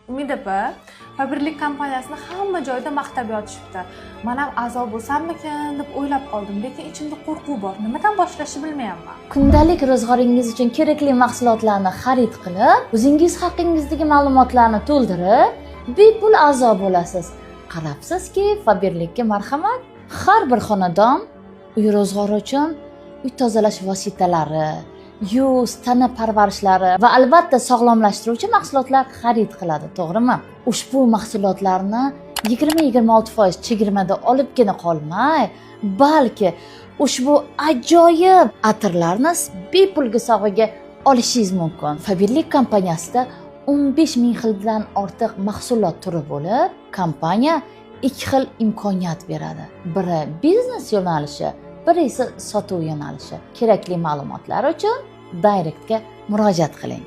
Umid opa, Faberlic kompaniyasini hamma joyda maqtab yotishibdi. Men ham a'zo bo'lsammikin deb o'ylab qoldim, lekin ichimda qo'rquv bor. Nimadan boshlashni bilmayapman. Kundalik ro'zg'oringiz uchun kerakli mahsulotlarni xarid qilib, o'zingiz haqingizdagi ma'lumotlarni to'ldirib, bepul a'zo bo'lasiz. Qarabsizki, Faberlicga marhamat. Har bir xonadon uy ro'zg'ori uchun uy tozalash vositalari, yuz, tana parvarishlari va albatta sog'lomlashtiruvchi mahsulotlar xarid qiladi, to'g'rimi? Ushbu mahsulotlarni 20-26% chegirmada olibgina qolmay, balki ushbu ajoyib atirlarni bepulga sovg'aga olishingiz mumkin. Faberlic kompaniyasida 15 ming xildan ortiq mahsulot turi bo'lib, kompaniya ikki xil imkoniyat beradi. Biri biznes yo'nalishi, biri esa sotuv yo'nalishi. Kerakli ma'lumotlar uchun Directga murojaat qiling.